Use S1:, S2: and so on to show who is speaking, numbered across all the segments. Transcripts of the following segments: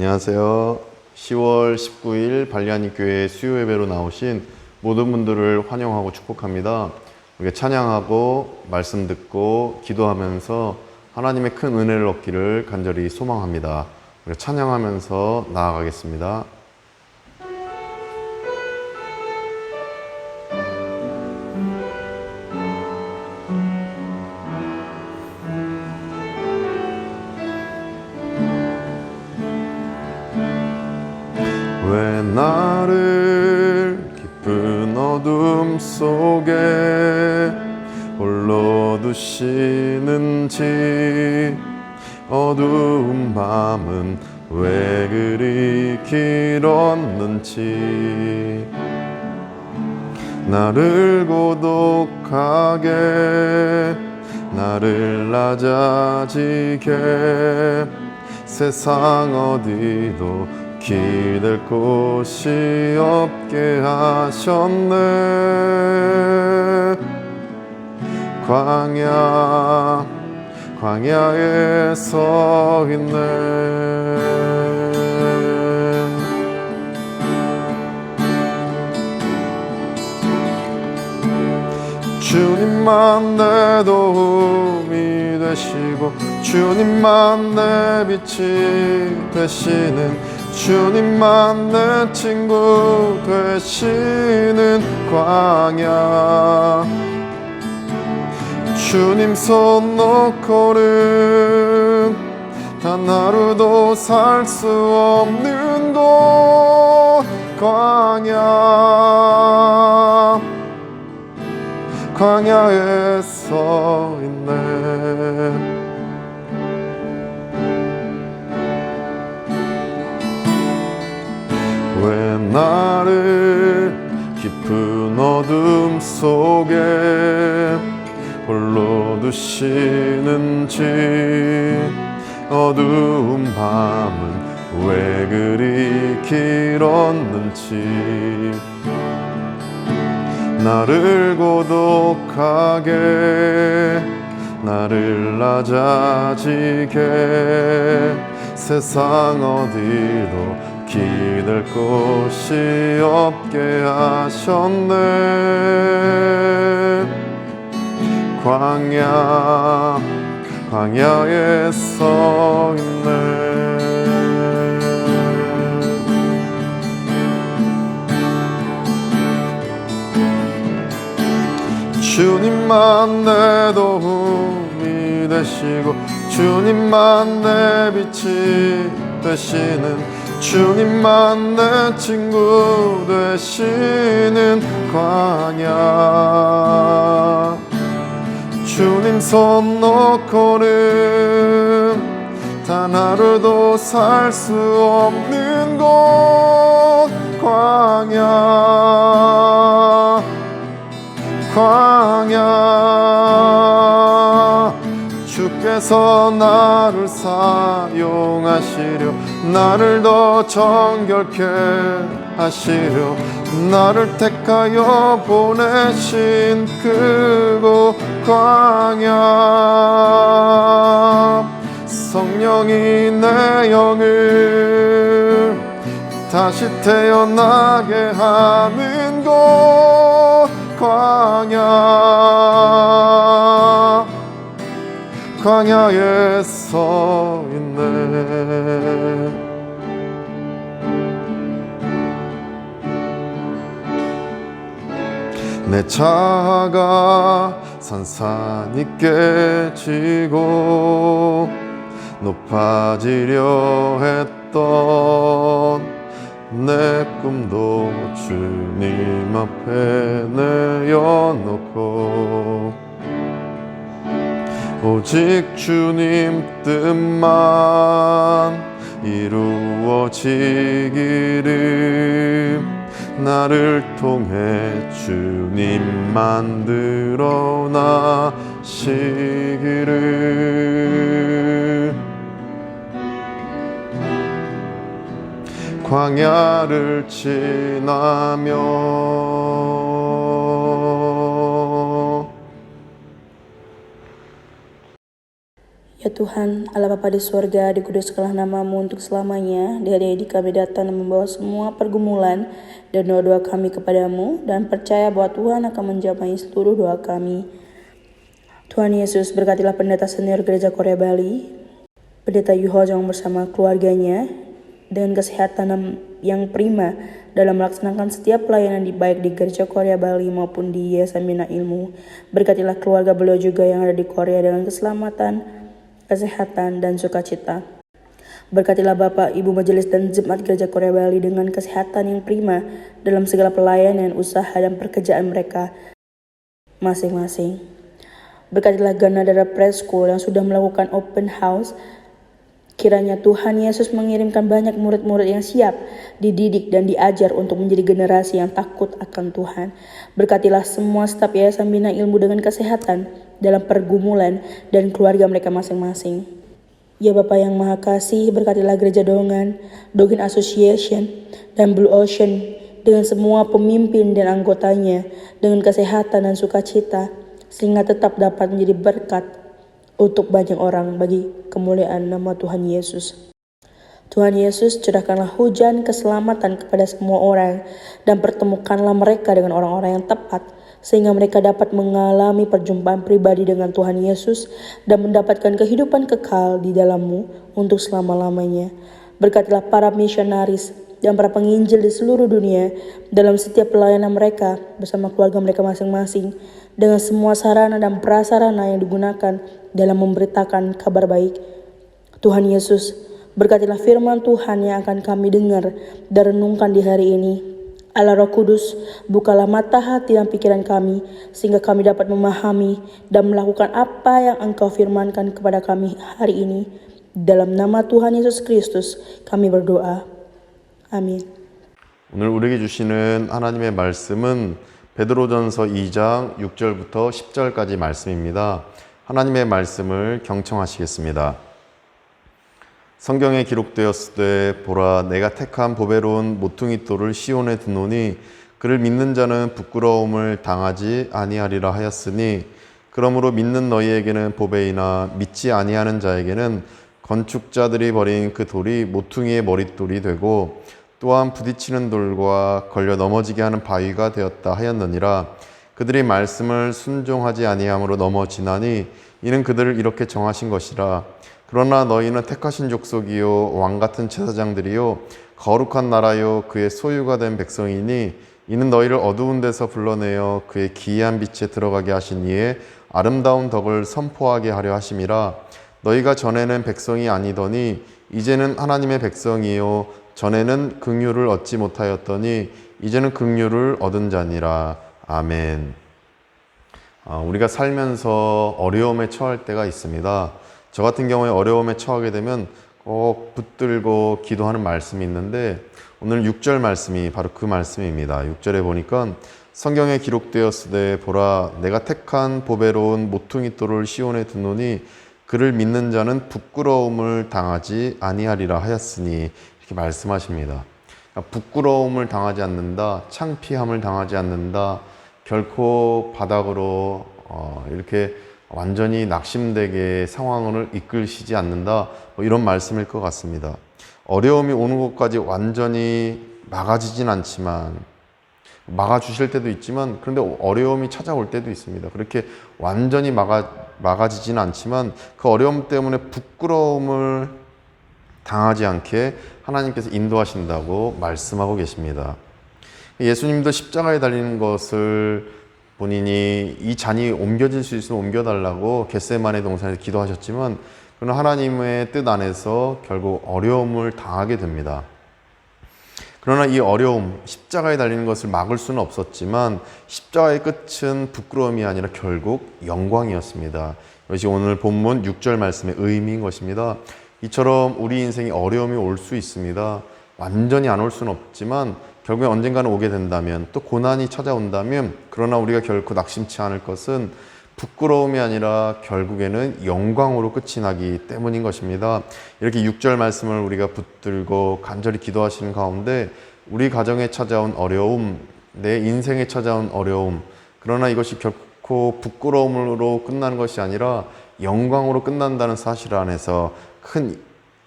S1: 안녕하세요. 10월 19일 발리하니 교회 수요 예배로 나오신 모든 분들을 환영하고 축복합니다. 우리가 찬양하고 말씀 듣고 기도하면서 하나님의 큰 은혜를 얻기를 간절히 소망합니다. 우리가 찬양하면서 나아가겠습니다. 왜 나를 깊은 어둠 속에 홀로 두시는지, 어두운 밤은 왜 그리 길었는지, 나를 고독하게 나를 낮아지게 세상 어디도 기댈 곳이 없게 하셨네. 광야에 서 있네. 주님만 내 도움이 되시고 주님만 내 빛이 되시는, 주님만 내 친구 되시는 광야, 주님 손 놓고는 단 하루도 살 수 없는 곳, 광야에 서 있네. 왜 나를 깊은 어둠 속에 홀로 두시는지, 어두운 밤은 왜 그리 길었는지, 나를 고독하게 나를 낮아지게 세상 어디도 기댈 곳이 없게 하셨네. 광야에 서 있네. 주님만 내 도움이 되시고 주님만 내 빛이 되시는, 주님만 내 친구 되시는 광야, 주님 손 놓고는 단 하루도 살 수 없는 곳, 광야, 주께서 나를 사용하시려 나를 더 정결케 하시려 나를 택하여 보내신 그곳 광야, 성령이 내 영을 다시 태어나게 하는 곳, 광야에 서 있네. 내 자아가 산산이 깨지고 높아지려 했던 내 꿈도 주님 앞에 내어놓고 오직 주님 뜻만 이루어지기를, 나를 통해 주님 만들어 나시기를. 광야를 지나며
S2: Tuhan, Allah Bapa di surga, dikuduskanlah namamu untuk selamanya. Di hari ini kami datang dan membawa semua pergumulan dan doa-doa kami kepadamu, dan percaya bahwa Tuhan akan menjawab seluruh doa kami. Tuhan Yesus, berkatilah pendeta senior Gereja Korea Bali, Pendeta Yuho Jong bersama keluarganya, dengan kesehatan yang prima dalam melaksanakan setiap pelayanan baik di Gereja Korea Bali maupun di Yayasan Bina Ilmu. Berkatilah keluarga beliau juga yang ada di Korea dengan keselamatan, kesehatan, dan sukacita. Berkatilah Bapak, Ibu Majelis dan Jemaat Gereja Korea Bali dengan kesehatan yang prima dalam segala pelayanan, usaha, dan pekerjaan mereka masing-masing. Berkatilah Ganadara Preschool yang sudah melakukan open house. Kiranya Tuhan Yesus mengirimkan banyak murid-murid yang siap dididik dan diajar untuk menjadi generasi yang takut akan Tuhan. Berkatilah semua staf Yayasan Bina Ilmu dengan kesehatan dalam pergumulan dan keluarga mereka masing-masing. Ya Bapa yang Maha Kasih, berkatilah Gereja Dongan, Dogen Association, dan Blue Ocean dengan semua pemimpin dan anggotanya dengan kesehatan dan sukacita, sehingga tetap dapat menjadi berkat untuk banyak orang bagi kemuliaan nama Tuhan Yesus. Tuhan Yesus, curahkanlah hujan keselamatan kepada semua orang dan pertemukanlah mereka dengan orang-orang yang tepat, sehingga mereka dapat mengalami perjumpaan pribadi dengan Tuhan Yesus dan mendapatkan kehidupan kekal di dalam-Mu untuk selama-lamanya. Berkatilah para misionaris dan para penginjil di seluruh dunia dalam setiap pelayanan mereka bersama keluarga mereka masing-masing, dengan semua sarana dan prasarana yang digunakan dalam memberitakan kabar baik. Tuhan Yesus, berkatilah firman Tuhan yang akan kami dengar dan renungkan di hari ini. Allah Roh Kudus, bukalah mata hati dan pikiran kami, sehingga kami dapat memahami dan melakukan apa yang Engkau firmankan kepada kami hari ini. Dalam nama Tuhan Yesus Kristus kami berdoa. 아멘.
S1: 오늘 우리에게 주시는 하나님의 말씀은 베드로전서 2장 6절부터 10절까지 말씀입니다. 하나님의 말씀을 경청하시겠습니다. 성경에 기록되었으되 보라 내가 택한 보배로운 모퉁이 돌을 시온에 두노니 그를 믿는 자는 부끄러움을 당하지 아니하리라 하였으니 그러므로 믿는 너희에게는 보배이나 믿지 아니하는 자에게는 건축자들이 버린 그 돌이 모퉁이의 머릿돌이 되고 또한 부딪히는 돌과 걸려 넘어지게 하는 바위가 되었다 하였느니라. 그들이 말씀을 순종하지 아니함으로 넘어지나니 이는 그들을 이렇게 정하신 것이라. 그러나 너희는 택하신 족속이요 왕같은 제사장들이요 거룩한 나라요 그의 소유가 된 백성이니 이는 너희를 어두운 데서 불러내어 그의 기이한 빛에 들어가게 하신 이의 아름다운 덕을 선포하게 하려 하심이라. 너희가 전에는 백성이 아니더니 이제는 하나님의 백성이요 전에는 긍휼을 얻지 못하였더니 이제는 긍휼을 얻은 자니라. 아멘. 우리가 살면서 어려움에 처할 때가 있습니다. 저 같은 경우에 어려움에 처하게 되면 꼭 붙들고 기도하는 말씀이 있는데 오늘 6절 말씀이 바로 그 말씀입니다. 6절에 보니까 성경에 기록되었으되 보라 내가 택한 보배로운 모퉁이 돌을 시온에 두노니 그를 믿는 자는 부끄러움을 당하지 아니하리라 하였으니 이렇게 말씀하십니다. 부끄러움을 당하지 않는다, 창피함을 당하지 않는다, 결코 바닥으로 이렇게 완전히 낙심되게 상황을 이끌시지 않는다, 이런 말씀일 것 같습니다. 어려움이 오는 것까지 완전히 막아지진 않지만 막아주실 때도 있지만 그런데 어려움이 찾아올 때도 있습니다. 그렇게 완전히 막아지진 않지만 그 어려움 때문에 부끄러움을 당하지 않게 하나님께서 인도하신다고 말씀하고 계십니다. 예수님도 십자가에 달리는 것을 본인이 이 잔이 옮겨질 수 있으면 옮겨달라고 겟세마네 동산에서 기도하셨지만 그는 하나님의 뜻 안에서 결국 어려움을 당하게 됩니다. 그러나 이 어려움, 십자가에 달리는 것을 막을 수는 없었지만 십자가의 끝은 부끄러움이 아니라 결국 영광이었습니다. 이것이 오늘 본문 6절 말씀의 의미인 것입니다. 이처럼 우리 인생에 어려움이 올 수 있습니다. 완전히 안 올 수는 없지만 결국에 언젠가는 오게 된다면 또 고난이 찾아온다면 그러나 우리가 결코 낙심치 않을 것은 부끄러움이 아니라 결국에는 영광으로 끝이 나기 때문인 것입니다. 이렇게 6절 말씀을 우리가 붙들고 간절히 기도하시는 가운데 우리 가정에 찾아온 어려움, 내 인생에 찾아온 어려움, 그러나 이것이 결코 부끄러움으로 끝나는 것이 아니라 영광으로 끝난다는 사실 안에서 큰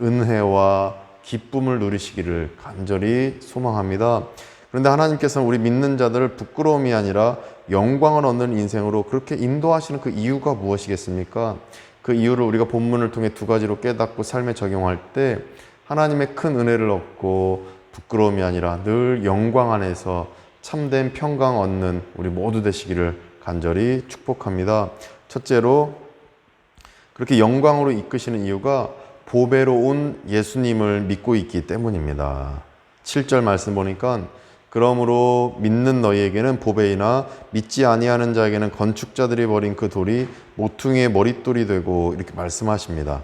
S1: 은혜와 기쁨을 누리시기를 간절히 소망합니다. 그런데 하나님께서는 우리 믿는 자들을 부끄러움이 아니라 영광을 얻는 인생으로 그렇게 인도하시는 그 이유가 무엇이겠습니까? 그 이유를 우리가 본문을 통해 두 가지로 깨닫고 삶에 적용할 때 하나님의 큰 은혜를 얻고 부끄러움이 아니라 늘 영광 안에서 참된 평강 얻는 우리 모두 되시기를 간절히 축복합니다. 첫째로 그렇게 영광으로 이끄시는 이유가 보배로운 예수님을 믿고 있기 때문입니다. 7절 말씀 보니까 그러므로 믿는 너희에게는 보배이나 믿지 아니하는 자에게는 건축자들이 버린 그 돌이 모퉁이의 머릿돌이 되고 이렇게 말씀하십니다.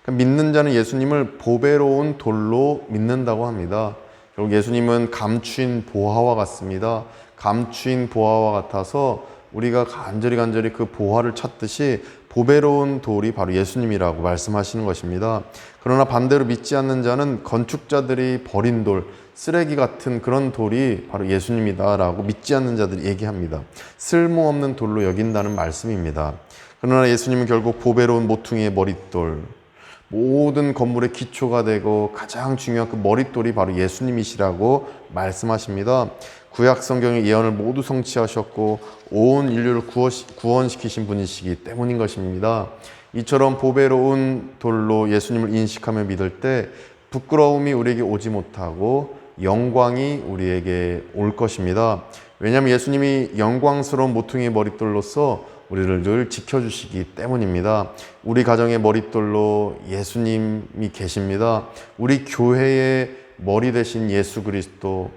S1: 그러니까 믿는 자는 예수님을 보배로운 돌로 믿는다고 합니다. 결국 예수님은 감추인 보화와 같습니다. 감추인 보화와 같아서 우리가 간절히 그 보화를 찾듯이 보배로운 돌이 바로 예수님이라고 말씀하시는 것입니다. 그러나 반대로 믿지 않는 자는 건축자들이 버린 돌, 쓰레기 같은 그런 돌이 바로 예수님이다라고 믿지 않는 자들이 얘기합니다. 쓸모없는 돌로 여긴다는 말씀입니다. 그러나 예수님은 결국 보배로운 모퉁이의 머릿돌, 모든 건물의 기초가 되고 가장 중요한 그 머릿돌이 바로 예수님이시라고 말씀하십니다. 구약 성경의 예언을 모두 성취하셨고 온 인류를 구원시키신 분이시기 때문인 것입니다. 이처럼 보배로운 돌로 예수님을 인식하며 믿을 때 부끄러움이 우리에게 오지 못하고 영광이 우리에게 올 것입니다. 왜냐하면 예수님이 영광스러운 모퉁이의 머릿돌로서 우리를 늘 지켜주시기 때문입니다. 우리 가정의 머릿돌로 예수님이 계십니다. 우리 교회의 머리 되신 예수 그리스도,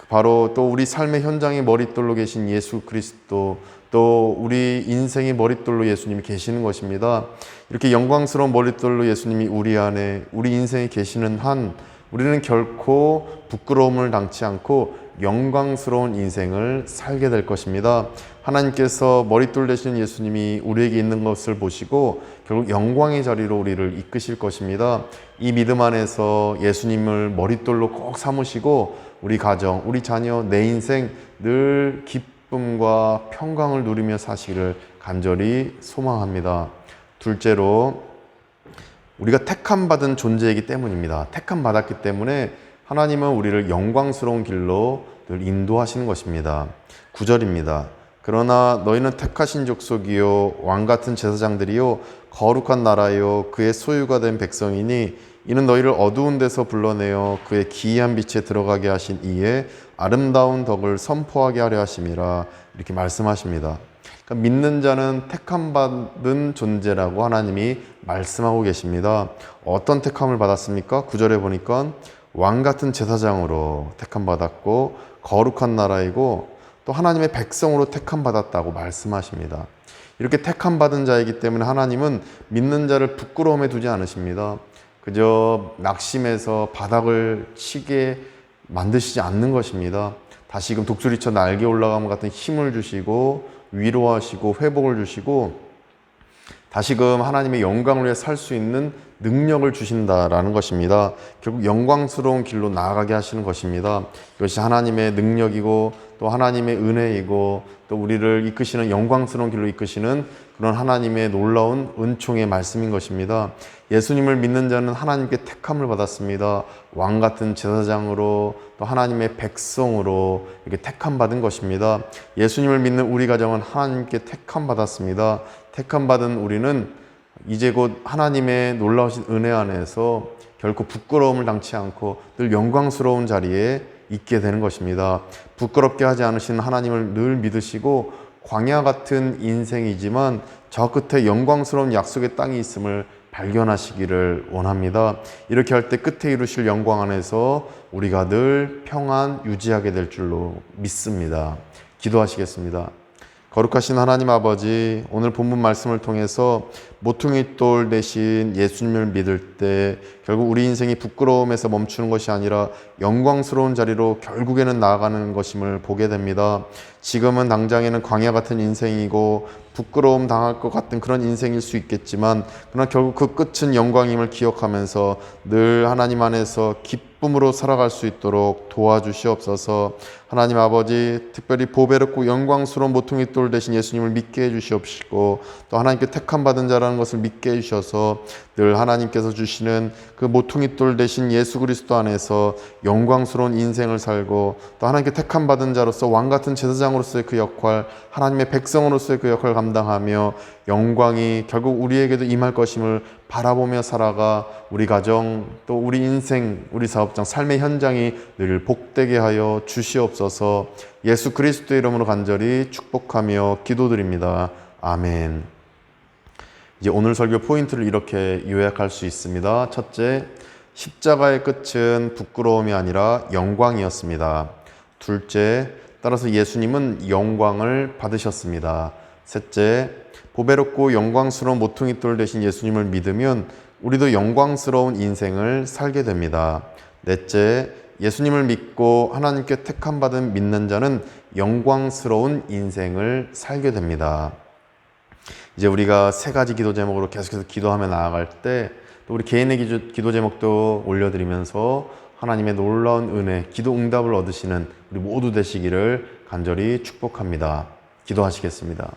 S1: 바로 또 우리 삶의 현장의 머릿돌로 계신 예수 그리스도, 또 우리 인생의 머릿돌로 예수님이 계시는 것입니다. 이렇게 영광스러운 머릿돌로 예수님이 우리 안에, 우리 인생에 계시는 한 우리는 결코 부끄러움을 당치 않고 영광스러운 인생을 살게 될 것입니다. 하나님께서 머릿돌 되시는 예수님이 우리에게 있는 것을 보시고 결국 영광의 자리로 우리를 이끄실 것입니다. 이 믿음 안에서 예수님을 머릿돌로 꼭 삼으시고 우리 가정, 우리 자녀, 내 인생 늘 기쁨과 평강을 누리며 사시기를 간절히 소망합니다. 둘째로 우리가 택함받은 존재이기 때문입니다. 택함받았기 때문에 하나님은 우리를 영광스러운 길로 늘 인도하시는 것입니다. 9절입니다. 그러나 너희는 택하신 족속이요 왕같은 제사장들이요 거룩한 나라요 그의 소유가 된 백성이니 이는 너희를 어두운 데서 불러내어 그의 기이한 빛에 들어가게 하신 이의 아름다운 덕을 선포하게 하려 하심이라 이렇게 말씀하십니다. 그러니까 믿는 자는 택함받은 존재라고 하나님이 말씀하고 계십니다. 어떤 택함을 받았습니까? 9절에 보니까 왕같은 제사장으로 택함받았고 거룩한 나라이고 또 하나님의 백성으로 택함받았다고 말씀하십니다. 이렇게 택함받은 자이기 때문에 하나님은 믿는 자를 부끄러움에 두지 않으십니다. 그저 낙심해서 바닥을 치게 만드시지 않는 것입니다. 다시금 독수리쳐 날개 올라가면 같은 힘을 주시고 위로하시고 회복을 주시고 다시금 하나님의 영광을 위해 살 수 있는 능력을 주신다라는 것입니다. 결국 영광스러운 길로 나아가게 하시는 것입니다. 이것이 하나님의 능력이고 또 하나님의 은혜이고 또 우리를 이끄시는 영광스러운 길로 이끄시는 그런 하나님의 놀라운 은총의 말씀인 것입니다. 예수님을 믿는 자는 하나님께 택함을 받았습니다. 왕 같은 제사장으로 또 하나님의 백성으로 이렇게 택함 받은 것입니다. 예수님을 믿는 우리 가정은 하나님께 택함 받았습니다. 택함 받은 우리는 이제 곧 하나님의 놀라우신 은혜 안에서 결코 부끄러움을 당치 않고 늘 영광스러운 자리에 있게 되는 것입니다. 부끄럽게 하지 않으시는 하나님을 늘 믿으시고 광야 같은 인생이지만 저 끝에 영광스러운 약속의 땅이 있음을 발견하시기를 원합니다. 이렇게 할 때 끝에 이루실 영광 안에서 우리가 늘 평안 유지하게 될 줄로 믿습니다. 기도하시겠습니다. 거룩하신 하나님 아버지, 오늘 본문 말씀을 통해서 모퉁이 돌 대신 예수님을 믿을 때 결국 우리 인생이 부끄러움에서 멈추는 것이 아니라 영광스러운 자리로 결국에는 나아가는 것임을 보게 됩니다. 지금은 당장에는 광야 같은 인생이고 부끄러움 당할 것 같은 그런 인생일 수 있겠지만 그러나 결국 그 끝은 영광임을 기억하면서 늘 하나님 안에서 기쁨 기쁨으로 살아갈 수 있도록 도와주시옵소서. 하나님 아버지, 특별히 보배롭고 영광스러운 모퉁이 돌 대신 예수님을 믿게 해주시옵시고, 또 하나님께 택함 받은 자라는 것을 믿게 해주셔서 늘 하나님께서 주시는 그 모퉁이 돌 대신 예수 그리스도 안에서 영광스러운 인생을 살고, 또 하나님께 택함 받은 자로서 왕 같은 제사장으로서의 그 역할, 하나님의 백성으로서의 그 역할을 감당하며 영광이 결국 우리에게도 임할 것임을 바라보며 살아가 우리 가정, 또 우리 인생, 우리 사업장, 삶의 현장이 늘 복되게 하여 주시옵소서. 예수 그리스도의 이름으로 간절히 축복하며 기도드립니다. 아멘. 이제 오늘 설교 포인트를 이렇게 요약할 수 있습니다. 첫째, 십자가의 끝은 부끄러움이 아니라 영광이었습니다. 둘째, 따라서 예수님은 영광을 받으셨습니다. 셋째, 보배롭고 영광스러운 모퉁이 돌 대신 예수님을 믿으면 우리도 영광스러운 인생을 살게 됩니다. 넷째, 예수님을 믿고 하나님께 택함 받은 믿는 자는 영광스러운 인생을 살게 됩니다. 이제 우리가 세 가지 기도 제목으로 계속해서 기도하며 나아갈 때, 또 우리 개인의 기도 제목도 올려드리면서 하나님의 놀라운 은혜, 기도 응답을 얻으시는 우리 모두 되시기를 간절히 축복합니다. 기도하시겠습니다.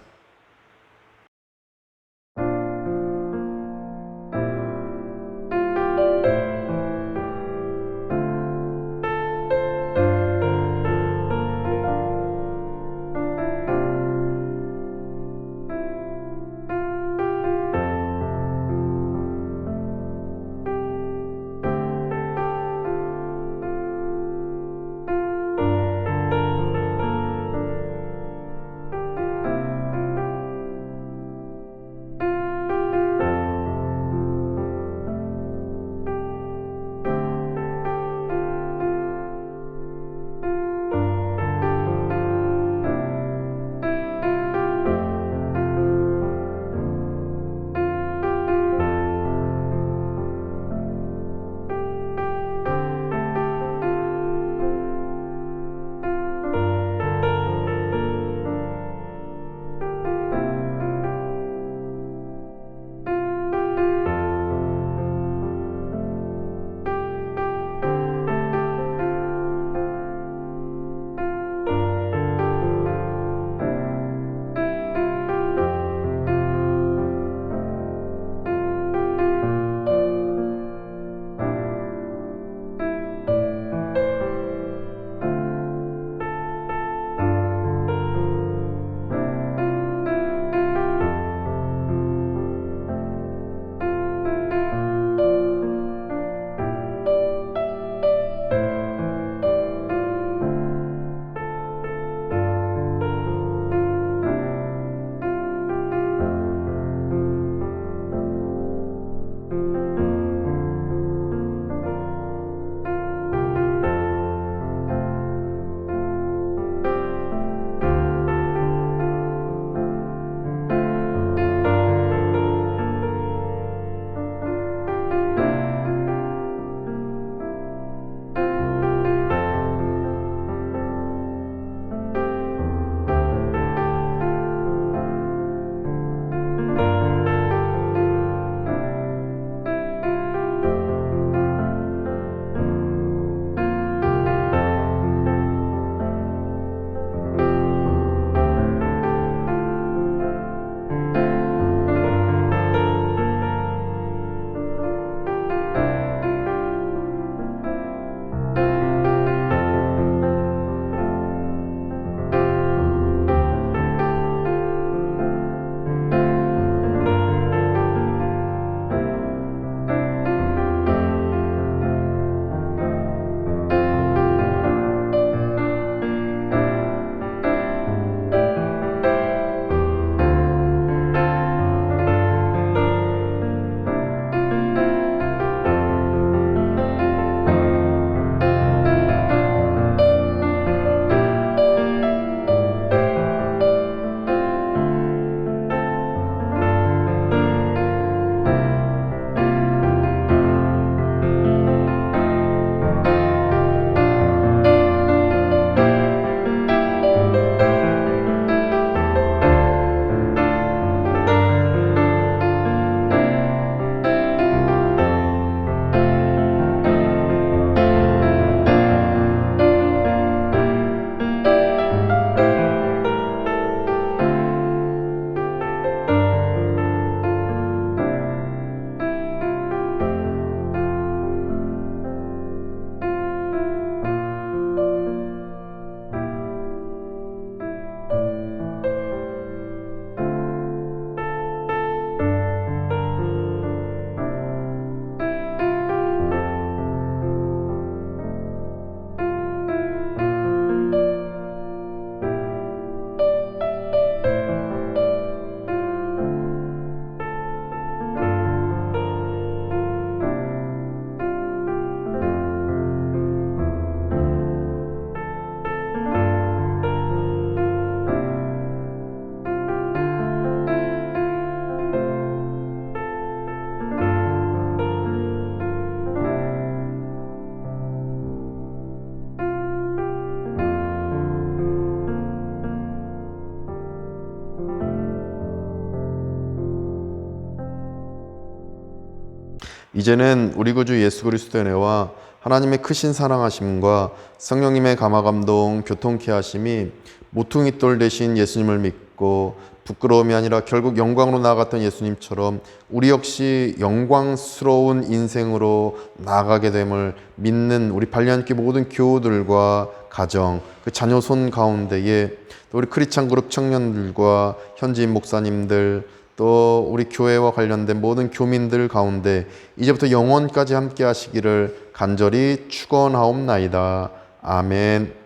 S1: 이제는 우리 구주 예수 그리스도의 은혜와 하나님의 크신 사랑하심과 성령님의 감화감동 교통케 하심이 모퉁이 돌 되신 예수님을 믿고 부끄러움이 아니라 결국 영광으로 나아갔던 예수님처럼 우리 역시 영광스러운 인생으로 나아가게 됨을 믿는 우리 발리안교 모든 교우들과 가정, 그 자녀 손 가운데에 또 우리 크리스찬 그룹 청년들과 현지인 목사님들 또 우리 교회와 관련된 모든 교민들 가운데 이제부터 영원까지 함께 하시기를 간절히 축원하옵나이다. 아멘.